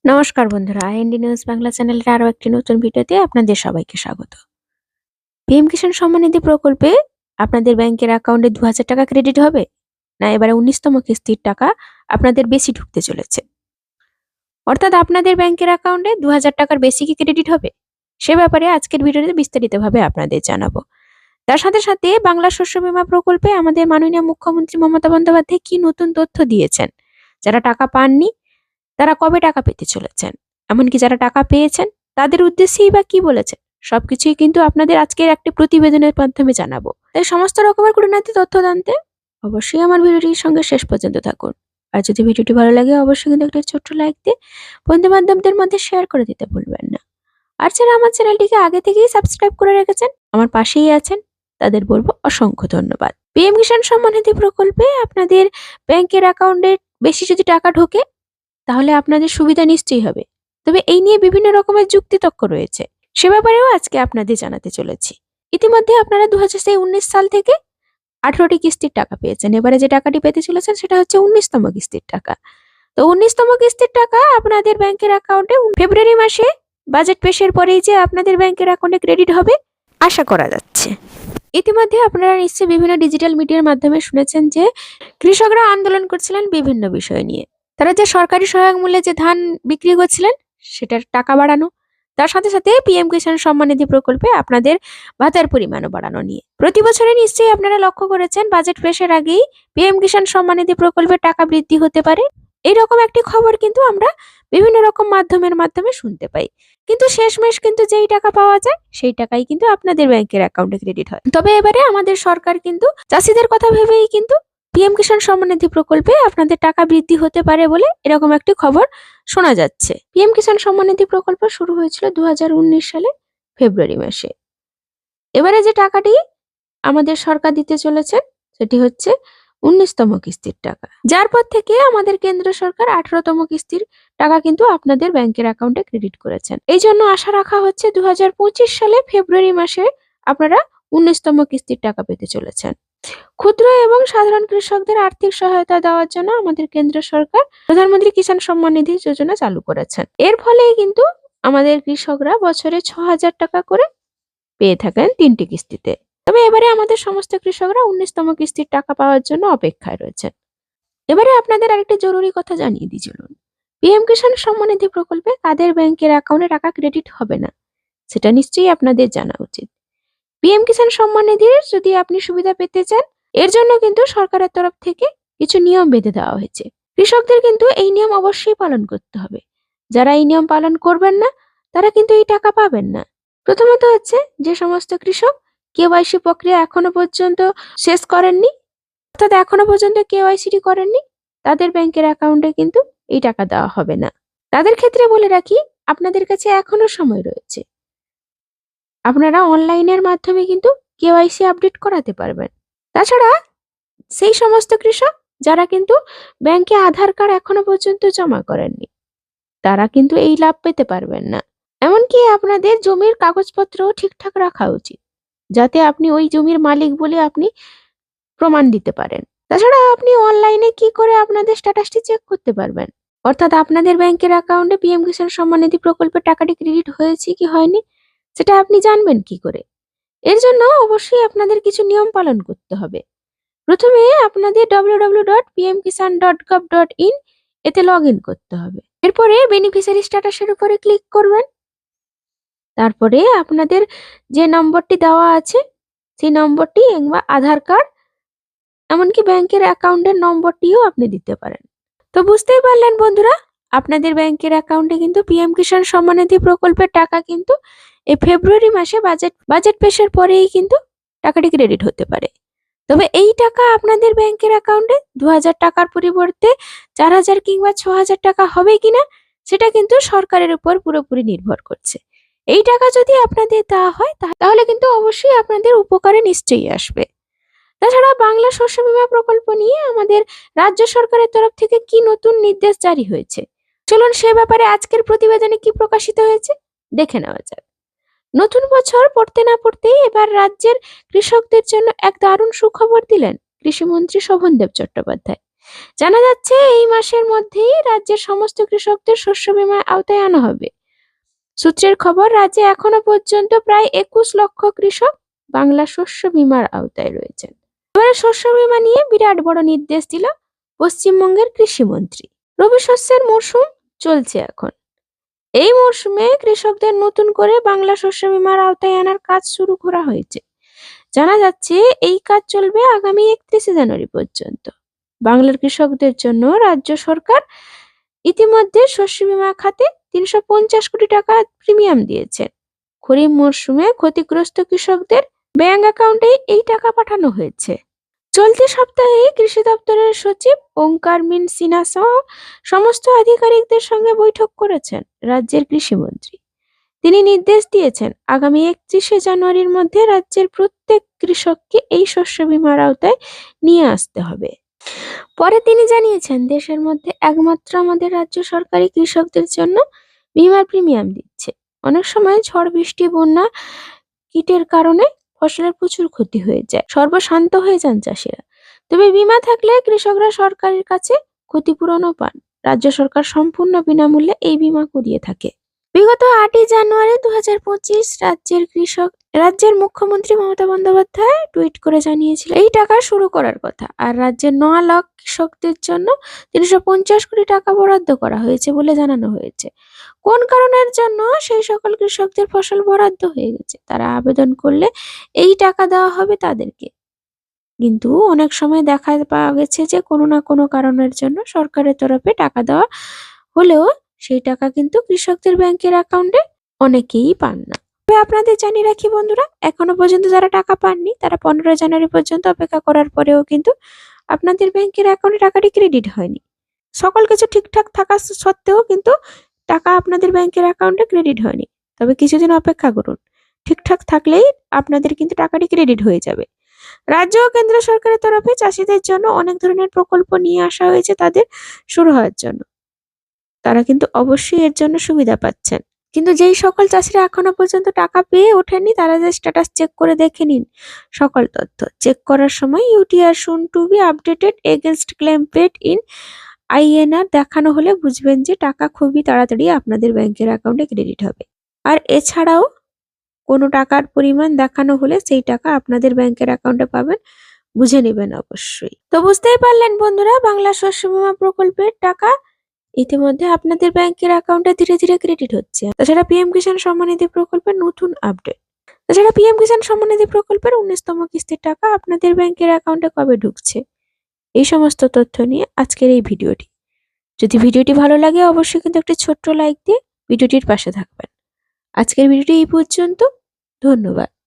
নমস্কার বন্ধুরা, IND news Bangla চ্যানেলের আরো একটি নতুন ভিডিওতে আপনাদের সবাইকে স্বাগত। পিএম কিষাণ সম্মান নিধি প্রকল্পে আপনাদের ব্যাংকের অ্যাকাউন্টে 2000 টাকা ক্রেডিট হবে, না এবারে 19তম কিস্তির টাকা আপনাদের বেশি ঢুকতে চলেছে? অর্থাৎ আপনাদের ব্যাংকের অ্যাকাউন্টে 2000 টাকার বেশি কি ক্রেডিট হবে, সে ব্যাপারে আজকের ভিডিওতে বিস্তারিতভাবে আপনাদের জানাবো। তার সাথে সাথে বাংলা শস্য বীমা প্রকল্পে আমাদের মাননীয় মুখ্যমন্ত্রী মমতা বন্দ্যোপাধ্যায় কি নতুন তথ্য দিয়েছেন, যারা টাকা পাননি তারা কবে টাকা পেতে চলেছেন, এমনকি যারা টাকা পেয়েছেন তাদের উদ্দেশ্যেই বা কি বলেছেন, সবকিছুই কিন্তু আপনাদের আজকের একটি প্রতিবেদনের মাধ্যমে জানাবো। তাই সমস্ত রকমের খুঁটিনাটি তথ্য জানতে অবশ্যই আমার ভিডিওটির সঙ্গে শেষ পর্যন্ত থাকুন। আর যদি ভিডিওটি ভালো লাগে অবশ্যই কিন্তু একটা ছোট্ট লাইক দিয়ে বন্ধু বান্ধবদের মধ্যে শেয়ার করে দিতে ভুলবেন না। আর যারা আমার চ্যানেলটিকে আগে থেকেই সাবস্ক্রাইব করে রেখেছেন, আমার পাশেই আছেন, তাদের বলবো অসংখ্য ধন্যবাদ। পিএম কিষাণ সম্মান নিধি প্রকল্পে আপনাদের ব্যাংকের অ্যাকাউন্টে বেশি যদি টাকা ঢোকে তাহলে আপনাদের সুবিধা নিশ্চয়ই হবে, তবে এই নিয়ে বিভিন্ন রকমের যুক্তিতক্ক রয়েছে, সে ব্যাপারেও আজকে আপনাদের জানাতে চলেছি। ইতিমধ্যে আপনারা 2019 সাল থেকে 18টি কিস্তির টাকা পেয়েছেন। এবারে যে টাকাটি পেতে চলেছেন সেটা হচ্ছে 19তম কিস্তির টাকা। তো 19তম কিস্তির টাকা আপনাদের ব্যাংকের অ্যাকাউন্টে ফেব্রুয়ারি মাসে বাজেট পেশের পরেই যে আপনাদের ব্যাংকের অ্যাকাউন্টে ক্রেডিট হবে আশা করা যাচ্ছে। ইতিমধ্যে আপনারা নিশ্চয়ই বিভিন্ন ডিজিটাল মিডিয়ার মাধ্যমে শুনেছেন যে কৃষকরা আন্দোলন করছিলেন বিভিন্ন বিষয় নিয়ে। তারা যে সরকারি সহায়ক মূল্যে যে ধান বিক্রি করছিলেন সেটার টাকা বাড়ানো, তার সাথে সাথে পিএম কিষাণ সম্মান নিধি প্রকল্পে আপনাদের ভাতার পরিমাণও বাড়ানো নিয়ে। প্রতি বছরে নিশ্চয়ই আপনারা লক্ষ্য করেছেন বাজেট পেশের আগেই পিএম কিষাণ সম্মান নিধি প্রকল্পের টাকা বৃদ্ধি হতে পারে, এইরকম একটি খবর কিন্তু আমরা বিভিন্ন রকম মাধ্যমে শুনতে পাই। কিন্তু শেষমেশ কিন্তু যেই টাকা পাওয়া যায় সেই টাকাই কিন্তু আপনাদের ব্যাংকের অ্যাকাউন্টে ক্রেডিট হয়। তবে এবারে আমাদের সরকার কিন্তু চাষিদের কথা ভেবেই কিন্তু পিএম কিষাণ সম্মান নিধি প্রকল্পে আপনাদের টাকা বৃদ্ধি হতে পারে বলে এরকম একটি খবর শোনা যাচ্ছে। পিএম কিষাণ সম্মান নিধি প্রকল্প শুরু হয়েছিল 2019 সালে ফেব্রুয়ারি মাসে। এবারে যে টাকাটি আমাদের সরকার দিতে চলেছেন সেটি হচ্ছে 19তম কিস্তির টাকা, যার পর থেকে আমাদের কেন্দ্র সরকার 18তম কিস্তির টাকা কিন্তু আপনাদের ব্যাংকের অ্যাকাউন্টে ক্রেডিট করেছেন। এই জন্য আশা রাখা হচ্ছে 2025 সালে ফেব্রুয়ারি মাসে আপনারা 19তম কিস্তির টাকা পেতে চলেছেন। ক্ষুদ্র এবং সাধারণ কৃষকদের আর্থিক সহায়তা দেওয়ার জন্য আমাদের কেন্দ্র সরকার প্রধানমন্ত্রী কিষাণ সম্মান নিধি যোজনা চালু করেছেন। এর ফলে কিন্তু আমাদের কৃষকরা বছরে 6000 টাকা করে পেয়ে থাকেন 3টি কিস্তিতে। তবে এবারে আমাদের সমস্ত কৃষকরা 19তম কিস্তির টাকা পাওয়ার জন্য অপেক্ষায় রয়েছেন। এবারে আপনাদের আরেকটি জরুরি কথা জানিয়ে দিই চলুন। পিএম কিষাণ সম্মান নিধি প্রকল্পে কাদের ব্যাংকের অ্যাকাউন্টে টাকা ক্রেডিট হবে না সেটা নিশ্চয়ই আপনাদের জানা উচিত। পিএম কিষাণ সম্মান নিধির যদি আপনি সুবিধা পেতে চান, এর জন্য কিন্তু সরকারের তরফ থেকে কিছু নিয়ম বেঁধে দেওয়া হয়েছে। কৃষকদের কিন্তু এই নিয়ম অবশ্যই পালন করতে হবে। যারা এই নিয়ম পালন করবেন না তারা কিন্তু এই টাকা পাবেন না। প্রথমত হচ্ছে যে সমস্ত কৃষক কেওয়াইসি প্রক্রিয়া এখনো পর্যন্ত শেষ করেননি, অর্থাৎ এখনো পর্যন্ত কেওয়াইসি করেননি, তাদের ব্যাংকের অ্যাকাউন্টে কিন্তু এই টাকা দেওয়া হবে না। তাদের ক্ষেত্রে বলে রাখি, আপনাদের কাছে এখনো সময় রয়েছে। আপনারা অনলাইনের মাধ্যমে কিন্তু কেওয়াইসি আপডেট করাতে পারবেন। তাছাড়া সেই সমস্ত কৃষক যারা কিন্তু ব্যাংকে আধার কার্ড এখনো পর্যন্ত জমা করেননি তারা কিন্তু এই লাভ পেতে পারবেন না। এমনকি আপনাদের জমির কাগজপত্রও ঠিকঠাক রাখা উচিত, যাতে আপনি ওই জমির মালিক বলে আপনি প্রমাণ দিতে পারেন। তাছাড়া আপনি অনলাইনে কি করে আপনাদের স্ট্যাটাসটি চেক করতে পারবেন, অর্থাৎ আপনাদের ব্যাংকের অ্যাকাউন্টে পিএম কিষাণ সম্মান নিধি প্রকল্পের টাকাটি ক্রেডিট হয়েছে কি হয়নি সেটা আপনি জানবেন কি করে? এর জন্য অবশ্যই আপনাদের কিছু নিয়ম পালন করতে হবে। প্রথমে আপনাদের www.pmkisan.gov.in এতে লগইন করতে হবে। এরপরে বেনিফিশিয়ারি স্ট্যাটাসের উপরে ক্লিক করবেন। তারপরে আপনাদের যে নম্বরটি দেওয়া আছে সেই নম্বরটি কিংবা আধার কার্ড এমনকি ব্যাংকের অ্যাকাউন্টের নম্বরটিও আপনি দিতে পারেন। তো বুঝতেই পারলেন বন্ধুরা, আপনাদের ব্যাংকের অ্যাকাউন্টে কিন্তু পিএম কিষাণ সম্মান নিধি প্রকল্পের টাকা কিন্তু এই ফেব্রুয়ারি মাসে বাজেট পেশের পরেই কিন্তু টাকাটি ক্রেডিট হতে পারে। তবে এই টাকা আপনাদের ব্যাংকের অ্যাকাউন্টে 2000 টাকার পরিবর্তে 4000 কিংবা 6000 টাকা হবে কিনা সেটা কিন্তু সরকারের উপর পুরোপুরি নির্ভর করছে। এই টাকা যদি আপনাদের দেওয়া হয় তাহলে কিন্তু অবশ্যই আপনাদের উপকারে নিশ্চয়ই আসবে। তাছাড়া বাংলা শস্য বীমা প্রকল্প নিয়ে আমাদের রাজ্য সরকারের তরফ থেকে কি নতুন নির্দেশ জারি হয়েছে, চলুন সে ব্যাপারে আজকের প্রতিবেদনে কি প্রকাশিত হয়েছে দেখে নেওয়া যাক। নতুন বছর পড়তে না পড়তেই এবার রাজ্যের কৃষকদের জন্য এক দারুণ সুখবর দিলেন কৃষিমন্ত্রী শোভনদেব চট্টোপাধ্যায়। জানা যাচ্ছে এই মাসের মধ্যেই রাজ্যের সমস্ত কৃষকদের শস্য বীমার আওতায় আনা হবে। সূত্রের খবর, রাজ্যে এখনো পর্যন্ত প্রায় 21 লক্ষ কৃষক বাংলা শস্য বীমার আওতায় রয়েছেন। এবারে শস্য বীমা নিয়ে বিরাট বড় নির্দেশ দিল পশ্চিমবঙ্গের কৃষিমন্ত্রী। রবি শস্যের মরশুম চলছে এখন। এই মরশুমে কৃষকদের নতুন করে বাংলা শস্য বীমার আওতায় আনার কাজ শুরু করা হয়েছে। জানা যাচ্ছে এই কাজ চলবে আগামী 31শে জানুয়ারি পর্যন্ত। বাংলার কৃষকদের জন্য রাজ্য সরকার ইতিমধ্যে শস্য বীমা খাতে 350 কোটি টাকা প্রিমিয়াম দিয়েছে। খরিফ মরশুমে ক্ষতিগ্রস্ত কৃষকদের ব্যাংক অ্যাকাউন্টে এই টাকা পাঠানো হয়েছে। চলতি সপ্তাহে কৃষি দপ্তরের সচিব ওঙ্কার মিন সিনহা সহ সমস্ত আধিকারিকদের সঙ্গে বৈঠক করেছেন রাজ্যের কৃষিমন্ত্রী। তিনি নির্দেশ দিয়েছেন আগামী 31শে জানুয়ারির মধ্যে রাজ্যের প্রত্যেক কৃষককে এই শস্য বীমার আওতায় নিয়ে আসতে হবে। পরে তিনি জানিয়েছেন, দেশের মধ্যে একমাত্র আমাদের রাজ্য সরকারই কৃষকদের জন্য বীমার প্রিমিয়াম দিচ্ছে। অনেক সময় ঝড় বৃষ্টি বন্যা কীটের কারণে ফসলের প্রচুর ক্ষতি হয়ে যায়, সর্বশান্ত হয়ে যান চাষিরা। তবে বীমা থাকলে কৃষকরা সরকারের কাছে ক্ষতিপূরণও পান। রাজ্য সরকার সম্পূর্ণ বিনামূল্যে এই বীমা করিয়ে থাকে। বিগত 8ই জানুয়ারি 2025 রাজ্যের মুখ্যমন্ত্রী মমতা বন্দ্যোপাধ্যায় টুইট করে জানিয়েছিলেন এই টাকা শুরু করার কথা। আর রাজ্যের 9 লাখ কৃষকদের জন্য 350 কোটি টাকা বরাদ্দ করা হয়েছে বলে জানানো হয়েছে। কোন কারণের জন্য সেই সকল কৃষকদের ফসল বরাদ্দ হয়ে গেছে, তারা আবেদন করলে এই টাকা দেওয়া হবে তাদেরকে। কিন্তু অনেক সময় দেখা পাওয়া গেছে যে কোনো না কোনো কারণের জন্য সরকারের তরফে টাকা দেওয়া হলেও সেই টাকা কিন্তু কৃষকদের ব্যাংকের অ্যাকাউন্টে অনেকেই পান না। তবে আপনাদের জানিয়ে রাখি বন্ধুরা, এখনো পর্যন্ত যারা টাকা পাননি তারা 15 জানুয়ারি পর্যন্ত অপেক্ষা করার পরেও কিন্তু আপনাদের ব্যাংকের অ্যাকাউন্টে টাকাটি ক্রেডিট হয়নি। সকল কিছু ঠিকঠাক থাকা সত্ত্বেও কিন্তু টাকা আপনাদের ব্যাংকের অ্যাকাউন্টে ক্রেডিট হয়নি। তবে কিছুদিন অপেক্ষা করুন, ঠিকঠাক থাকলেই আপনাদের কিন্তু টাকাটি ক্রেডিট হয়ে যাবে। রাজ্য ও কেন্দ্র সরকারের তরফে চাষিদের জন্য অনেক ধরনের প্রকল্প নিয়ে আসা হয়েছে তাদের শুরু হওয়ার জন্য। তারা কিন্তু অবশ্যই এর জন্য সুবিধা পাচ্ছেন। কিন্তু যেই সকল চাষিরা এখনো পর্যন্ত টাকা পেয়ে ওঠেননি তারা যে স্ট্যাটাস চেক করে দেখে নিন সকল তথ্য। চেক করার সময় UTR shown to be updated against claim paid in INR দেখানো হলে বুঝবেন যে টাকা খুবই তাড়াতাড়ি আপনাদের ব্যাংকের অ্যাকাউন্টে ক্রেডিট হবে। আর এছাড়াও কোনো টাকার পরিমাণ দেখানো হলে সেই টাকা আপনাদের ব্যাংকের অ্যাকাউন্টে পাবেন, বুঝে নেবেন অবশ্যই। তো বুঝতেই পারলেন বন্ধুরা, বাংলা শস্য বীমা প্রকল্পের টাকা ইতিমধ্যে আপনাদের ব্যাংকের অ্যাকাউন্টে ধীরে ধীরে ক্রেডিট হচ্ছে। তাছাড়া পিএম কিষাণ সম্মান নিধি প্রকল্পের নতুন আপডেট। তাছাড়া পিএম কিষাণ সম্মান নিধি প্রকল্পের 19তম কিস্তির টাকা আপনাদের ব্যাংকের অ্যাকাউন্টে কবে ঢুকছে, এই সমস্ত তথ্য নিয়ে আজকের এই ভিডিওটি। যদি ভিডিওটি ভালো লাগে অবশ্যই কিন্তু একটি ছোট্ট লাইক দিয়ে ভিডিওটির পাশে থাকবেন। আজকের ভিডিওটি এই পর্যন্ত। ধন্যবাদ।